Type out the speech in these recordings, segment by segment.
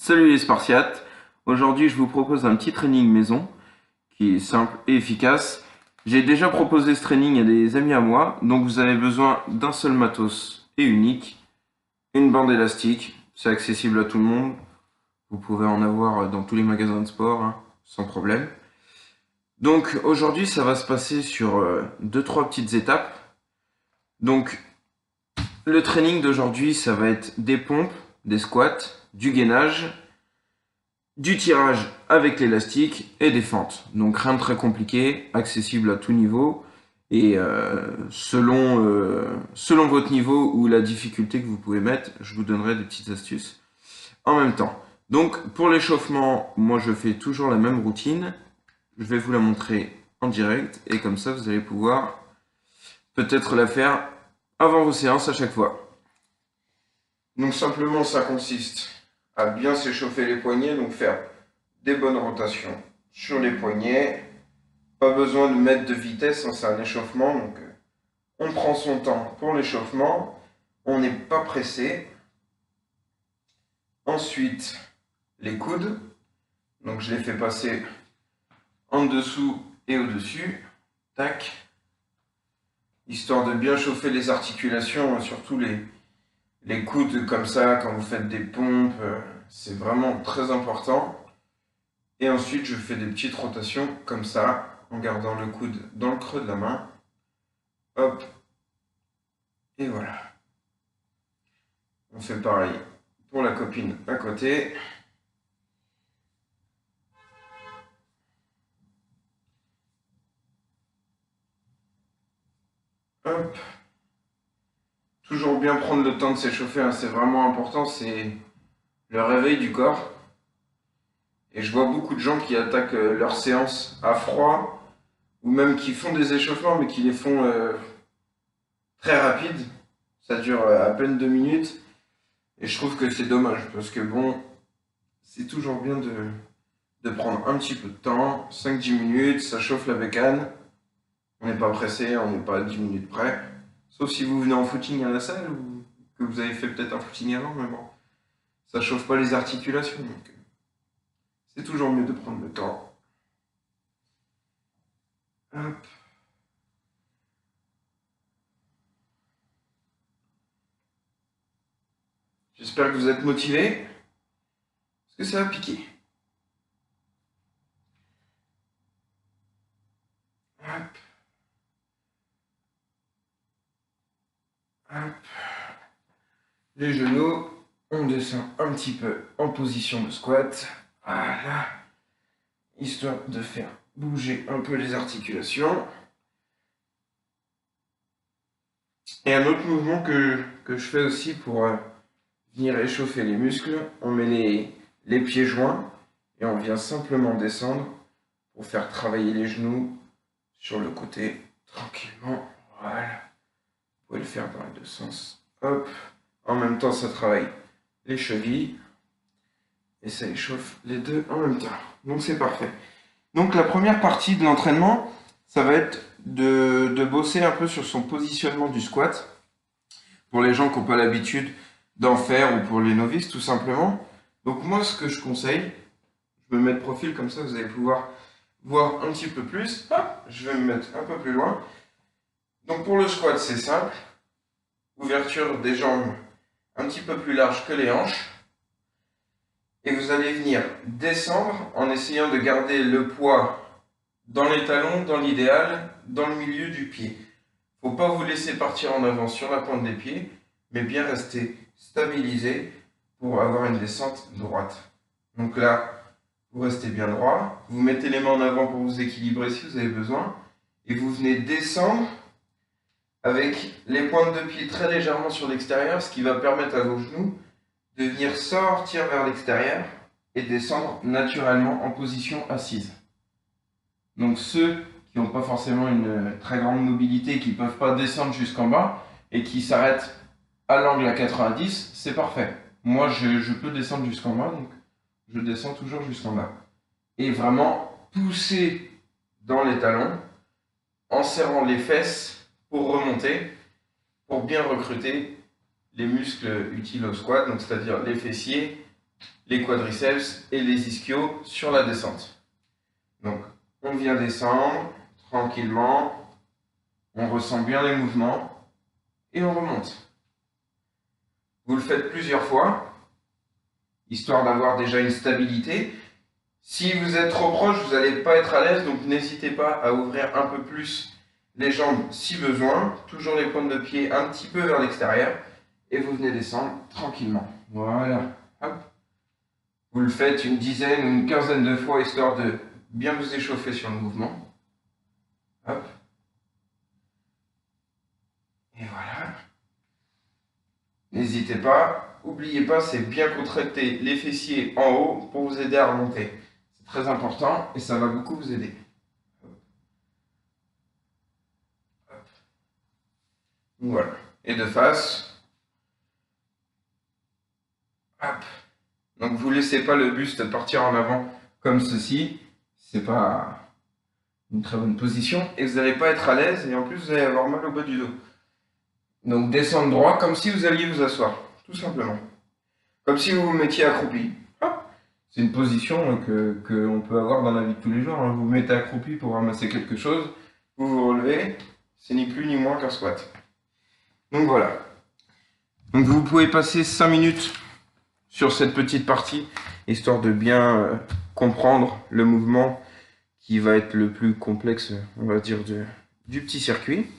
Salut les Spartiates, aujourd'hui je vous propose un petit training maison qui est simple et efficace. J'ai déjà proposé ce training à des amis à moi, donc vous avez besoin d'un seul matos et unique, une bande élastique, c'est accessible à tout le monde, vous pouvez en avoir dans tous les magasins de sport, hein, sans problème. Donc aujourd'hui ça va se passer sur 2-3 petites étapes. Donc le training d'aujourd'hui ça va être des pompes, des squats, du gainage, du tirage avec l'élastique et des fentes. Donc rien de très compliqué, accessible à tout niveau et selon votre niveau ou la difficulté que vous pouvez mettre, je vous donnerai des petites astuces en même temps. Donc pour l'échauffement, moi je fais toujours la même routine. Je vais vous la montrer en direct et comme ça vous allez pouvoir peut-être la faire avant vos séances à chaque fois. Donc simplement ça consiste à bien s'échauffer les poignets, donc faire des bonnes rotations sur les poignets. Pas besoin de mettre de vitesse, hein, c'est un échauffement, donc on prend son temps pour l'échauffement, on n'est pas pressé. Ensuite, les coudes, donc je les fais passer en dessous et au-dessus, tac, histoire de bien chauffer les articulations, surtout les coudes comme ça, quand vous faites des pompes, c'est vraiment très important. Et ensuite, je fais des petites rotations comme ça, en gardant le coude dans le creux de la main. Hop. Et voilà. On fait pareil pour la copine à côté. Hop. Toujours bien prendre le temps de s'échauffer, hein, c'est vraiment important, c'est le réveil du corps. Et je vois beaucoup de gens qui attaquent leur séance à froid, ou même qui font des échauffements, mais qui les font très rapides. Ça dure à peine 2 minutes. Et je trouve que c'est dommage, parce que bon, c'est toujours bien de prendre un petit peu de temps, 5-10 minutes, ça chauffe la bécane. On n'est pas pressé, on n'est pas à 10 minutes près. Sauf si vous venez en footing à la salle ou que vous avez fait peut-être un footing avant, mais bon, ça chauffe pas les articulations, donc c'est toujours mieux de prendre le temps. Hop. J'espère que vous êtes motivés, parce que ça va piquer. Hop. Hop. Les genoux, on descend un petit peu en position de squat. Voilà. Histoire de faire bouger un peu les articulations. Et un autre mouvement que je fais aussi pour venir échauffer les muscles, on met les pieds joints et on vient simplement descendre pour faire travailler les genoux sur le côté tranquillement. Voilà. Vous pouvez le faire dans les deux sens. Hop. En même temps, ça travaille les chevilles et ça échauffe les deux en même temps. Donc c'est parfait. Donc la première partie de l'entraînement, ça va être de bosser un peu sur son positionnement du squat. Pour les gens qui n'ont pas l'habitude d'en faire ou pour les novices tout simplement. Donc moi ce que je conseille, je me mets de profil comme ça vous allez pouvoir voir un petit peu plus. Hop, je vais me mettre un peu plus loin. Donc pour le squat c'est simple. Ouverture des jambes un petit peu plus large que les hanches. Et vous allez venir descendre en essayant de garder le poids dans les talons, dans l'idéal, dans le milieu du pied. Faut pas vous laisser partir en avant sur la pointe des pieds, mais bien rester stabilisé pour avoir une descente droite. Donc là, vous restez bien droit, vous mettez les mains en avant pour vous équilibrer si vous avez besoin, et vous venez descendre avec les pointes de pied très légèrement sur l'extérieur, ce qui va permettre à vos genoux de venir sortir vers l'extérieur et descendre naturellement en position assise. Donc ceux qui n'ont pas forcément une très grande mobilité, qui ne peuvent pas descendre jusqu'en bas et qui s'arrêtent à l'angle à 90, c'est parfait. Moi, je peux descendre jusqu'en bas, donc je descends toujours jusqu'en bas. Et vraiment pousser dans les talons en serrant les fesses pour remonter, pour bien recruter les muscles utiles au squat, donc c'est-à-dire les fessiers les quadriceps et les ischios sur la descente. Donc, on vient descendre tranquillement, on ressent bien les mouvements et on remonte. Vous le faites plusieurs fois, histoire d'avoir déjà une stabilité. Si vous êtes trop proche, vous n'allez pas être à l'aise, donc n'hésitez pas à ouvrir un peu plus les jambes si besoin. Toujours les pointes de pied un petit peu vers l'extérieur. Et vous venez descendre tranquillement. Voilà. Hop. Vous le faites une dizaine ou une quinzaine de fois, histoire de bien vous échauffer sur le mouvement. Hop. Et voilà. N'hésitez pas. N'oubliez pas, c'est bien contracter les fessiers en haut pour vous aider à remonter. C'est très important et ça va beaucoup vous aider. Hop. Voilà. Et de face. Hop. Donc vous ne laissez pas le buste partir en avant comme ceci. C'est pas une très bonne position. Et vous n'allez pas être à l'aise et en plus vous allez avoir mal au bas du dos. Donc descendre droit comme si vous alliez vous asseoir. Tout simplement. Comme si vous vous mettiez accroupi. C'est une position qu'on peut avoir dans la vie de tous les jours. Vous vous mettez accroupi pour ramasser quelque chose. Vous vous relevez. C'est ni plus ni moins qu'un squat. Donc voilà. Donc vous pouvez passer 5 minutes sur cette petite partie, histoire de bien comprendre le mouvement qui va être le plus complexe, on va dire, du petit circuit.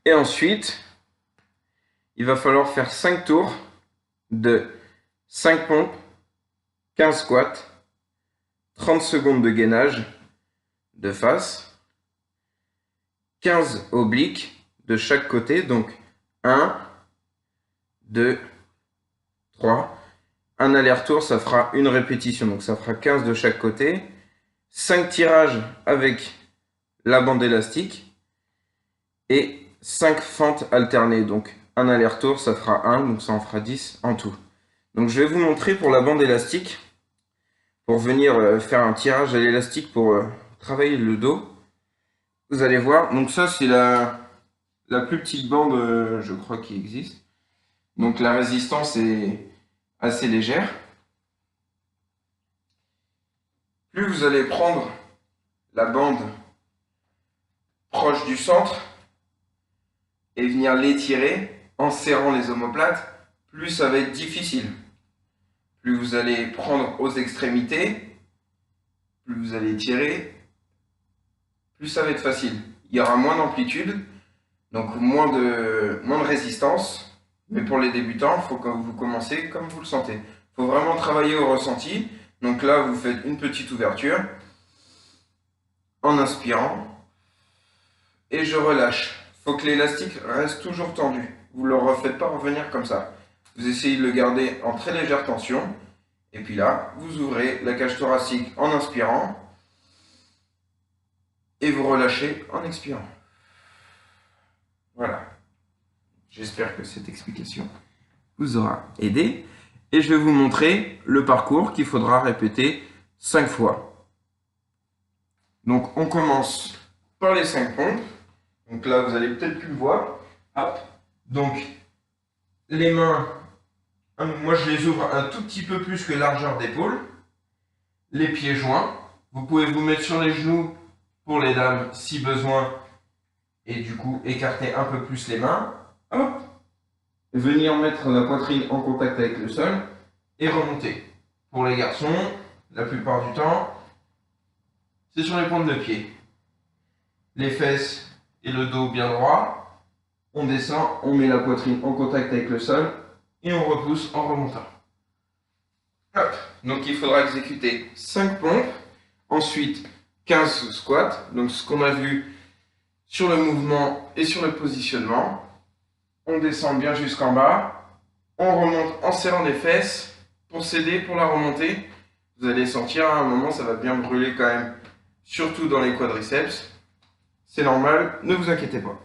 Et ensuite, il va falloir faire 5 tours de 5 pompes, 15 squats, 30 secondes de gainage de face, 15 obliques de chaque côté, donc 1, 2, 3. Un aller-retour, ça fera une répétition, donc ça fera 15 de chaque côté. 5 tirages avec la bande élastique et 5 fentes alternées. Donc un aller-retour, ça fera 1, donc ça en fera 10 en tout. Donc je vais vous montrer pour la bande élastique, pour venir faire un tirage à l'élastique pour travailler le dos. Vous allez voir, donc ça c'est la plus petite bande, je crois, qui existe. Donc la résistance est assez légère. Plus vous allez prendre la bande proche du centre et venir l'étirer en serrant les omoplates, plus ça va être difficile. Plus vous allez prendre aux extrémités, plus vous allez étirer, plus ça va être facile. Il y aura moins d'amplitude, donc moins de résistance. Mais pour les débutants, il faut que vous commencez comme vous le sentez. Il faut vraiment travailler au ressenti. Donc là, vous faites une petite ouverture en inspirant et je relâche. Il faut que l'élastique reste toujours tendu. Vous ne le refaites pas revenir comme ça. Vous essayez de le garder en très légère tension. Et puis là, vous ouvrez la cage thoracique en inspirant et vous relâchez en expirant. Voilà. J'espère que cette explication vous aura aidé. Et je vais vous montrer le parcours qu'il faudra répéter 5 fois. Donc on commence par les 5 pompes. Donc là, vous allez peut-être plus le voir. Hop. Donc les mains, moi je les ouvre un tout petit peu plus que largeur d'épaule. Les pieds joints. Vous pouvez vous mettre sur les genoux pour les dames si besoin. Et du coup, écarter un peu plus les mains. Hop. Venir mettre la poitrine en contact avec le sol et remonter. Pour les garçons, la plupart du temps, c'est sur les pointes de pied. Les fesses et le dos bien droit. On descend, on met la poitrine en contact avec le sol et on repousse en remontant. Hop. Donc il faudra exécuter 5 pompes, ensuite 15 squats, donc ce qu'on a vu sur le mouvement et sur le positionnement. On descend bien jusqu'en bas, on remonte en serrant les fesses pour s'aider pour la remontée. Vous allez sentir à un moment, ça va bien brûler quand même, surtout dans les quadriceps. C'est normal, ne vous inquiétez pas.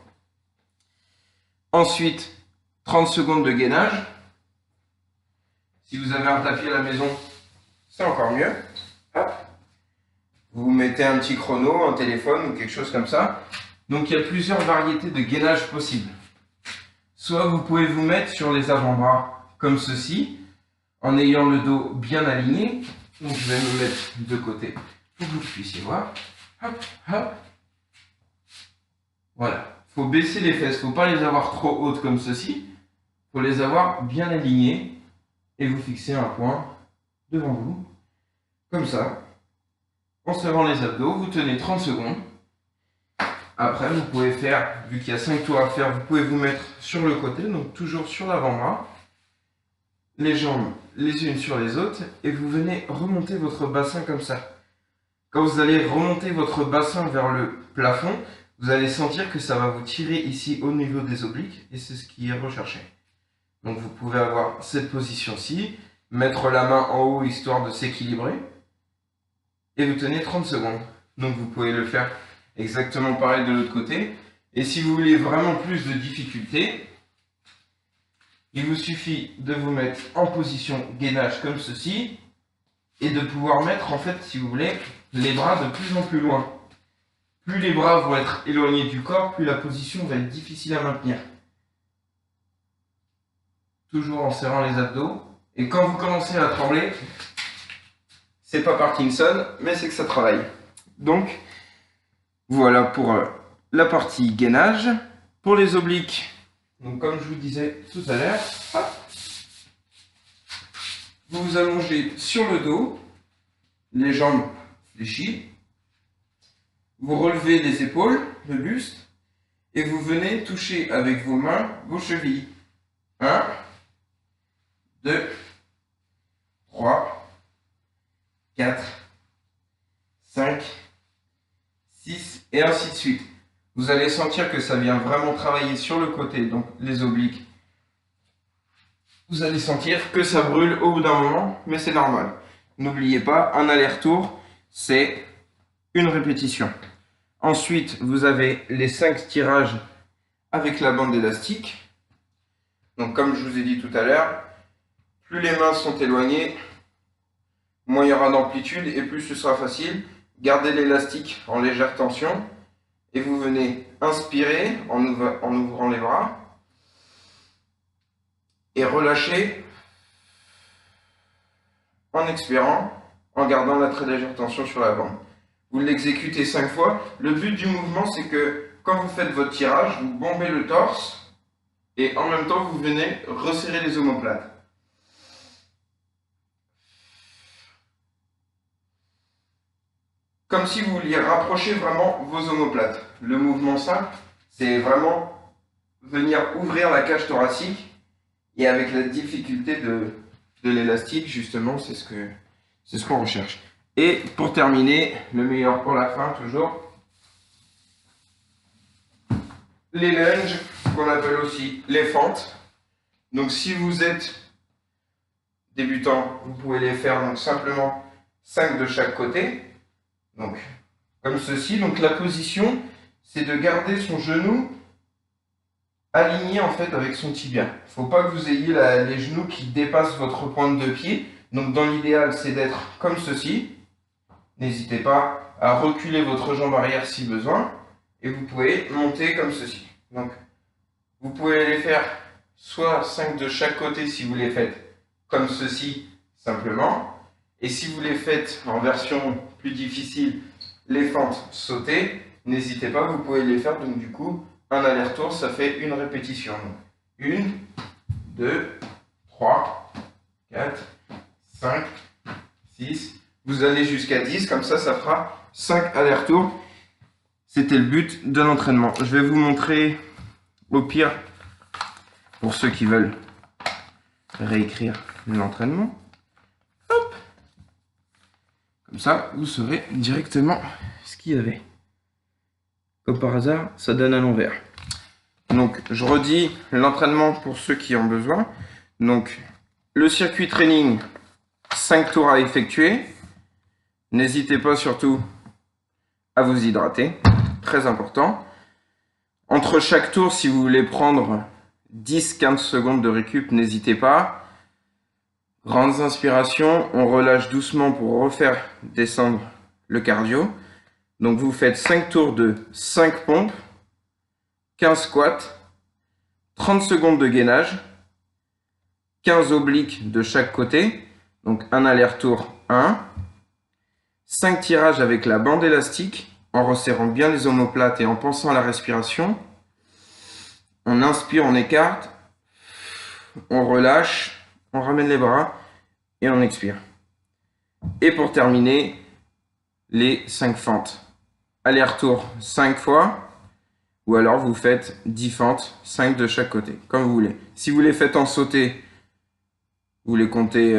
Ensuite, 30 secondes de gainage. Si vous avez un tapis à la maison, c'est encore mieux. Hop. Vous mettez un petit chrono, un téléphone ou quelque chose comme ça. Donc il y a plusieurs variétés de gainage possibles. Soit vous pouvez vous mettre sur les avant-bras comme ceci, en ayant le dos bien aligné. Donc je vais me mettre de côté pour que vous puissiez voir. Hop, hop. Voilà. Il faut baisser les fesses, il ne faut pas les avoir trop hautes comme ceci. Il faut les avoir bien alignées et vous fixez un point devant vous, comme ça. En serrant les abdos, vous tenez 30 secondes. Après, vous pouvez faire, vu qu'il y a 5 tours à faire, vous pouvez vous mettre sur le côté, donc toujours sur l'avant-bras. Les jambes les unes sur les autres et vous venez remonter votre bassin comme ça. Quand vous allez remonter votre bassin vers le plafond, vous allez sentir que ça va vous tirer ici au niveau des obliques et c'est ce qui est recherché. Donc vous pouvez avoir cette position-ci, mettre la main en haut histoire de s'équilibrer et vous tenez 30 secondes. Donc vous pouvez le faire exactement pareil de l'autre côté. Et si vous voulez vraiment plus de difficulté, il vous suffit de vous mettre en position gainage comme ceci et de pouvoir mettre en fait, si vous voulez, les bras de plus en plus loin. Plus les bras vont être éloignés du corps, plus la position va être difficile à maintenir. Toujours en serrant les abdos. Et quand vous commencez à trembler, c'est pas Parkinson, mais c'est que ça travaille. Donc, voilà pour la partie gainage. Pour les obliques, donc comme je vous disais tout à l'heure, vous vous allongez sur le dos, les jambes fléchies, vous relevez les épaules, le buste, et vous venez toucher avec vos mains vos chevilles. 1, 2, 3, 4, 5, 6, et ainsi de suite. Vous allez sentir que ça vient vraiment travailler sur le côté, donc les obliques. Vous allez sentir que ça brûle au bout d'un moment, mais c'est normal. N'oubliez pas, un aller-retour, c'est une répétition. Ensuite, vous avez les 5 tirages avec la bande élastique. Donc comme je vous ai dit tout à l'heure, plus les mains sont éloignées, moins il y aura d'amplitude et plus ce sera facile. Gardez l'élastique en légère tension et vous venez inspirer en ouvrant les bras et relâcher en expirant, en gardant la très légère tension sur la bande. Vous l'exécutez 5 fois. Le but du mouvement, c'est que quand vous faites votre tirage, vous bombez le torse et en même temps, vous venez resserrer les omoplates. Comme si vous vouliez rapprocher vraiment vos omoplates. Le mouvement simple, c'est vraiment venir ouvrir la cage thoracique et avec la difficulté de l'élastique, justement, c'est ce qu'on recherche. Et pour terminer, le meilleur pour la fin, toujours, les lunges, qu'on appelle aussi les fentes. Donc si vous êtes débutant, vous pouvez les faire donc simplement 5 de chaque côté. Donc comme ceci. Donc la position, c'est de garder son genou aligné en fait avec son tibia. Il ne faut pas que vous ayez les genoux qui dépassent votre pointe de pied. Donc dans l'idéal, c'est d'être comme ceci. N'hésitez pas à reculer votre jambe arrière si besoin. Et vous pouvez monter comme ceci. Donc, vous pouvez les faire soit 5 de chaque côté si vous les faites comme ceci, simplement. Et si vous les faites en version plus difficile, les fentes sautées, n'hésitez pas, vous pouvez les faire. Donc du coup, un aller-retour, ça fait une répétition. 1, 2, 3, 4, 5, 6... Vous allez jusqu'à 10, comme ça, ça fera 5 allers-retours. C'était le but de l'entraînement. Je vais vous montrer, au pire, pour ceux qui veulent réécrire l'entraînement. Hop. Comme ça, vous saurez directement ce qu'il y avait. Comme par hasard, ça donne à l'envers. Donc, je redis l'entraînement pour ceux qui en ont besoin. Donc, le circuit training, 5 tours à effectuer. N'hésitez pas surtout à vous hydrater, très important. Entre chaque tour, si vous voulez prendre 10-15 secondes de récup, n'hésitez pas. Grandes inspirations, on relâche doucement pour refaire descendre le cardio. Donc vous faites 5 tours de 5 pompes, 15 squats, 30 secondes de gainage. 15 obliques de chaque côté. Donc un aller-retour 1. 5 tirages avec la bande élastique en resserrant bien les omoplates et en pensant à la respiration. On inspire, on écarte, on relâche, on ramène les bras et on expire. Et pour terminer, les 5 fentes. Aller-retour 5 fois, ou alors vous faites 10 fentes, 5 de chaque côté, comme vous voulez. Si vous les faites en sauté, vous les comptez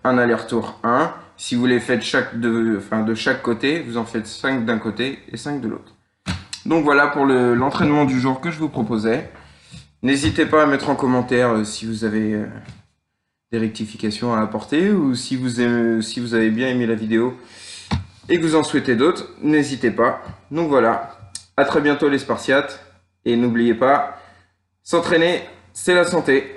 un aller-retour 1. Si vous les faites de chaque côté, vous en faites 5 d'un côté et 5 de l'autre. Donc voilà pour l'entraînement du jour que je vous proposais. N'hésitez pas à mettre en commentaire si vous avez des rectifications à apporter ou si vous avez bien aimé la vidéo et que vous en souhaitez d'autres, n'hésitez pas. Donc voilà, à très bientôt les Spartiates et n'oubliez pas, s'entraîner, c'est la santé.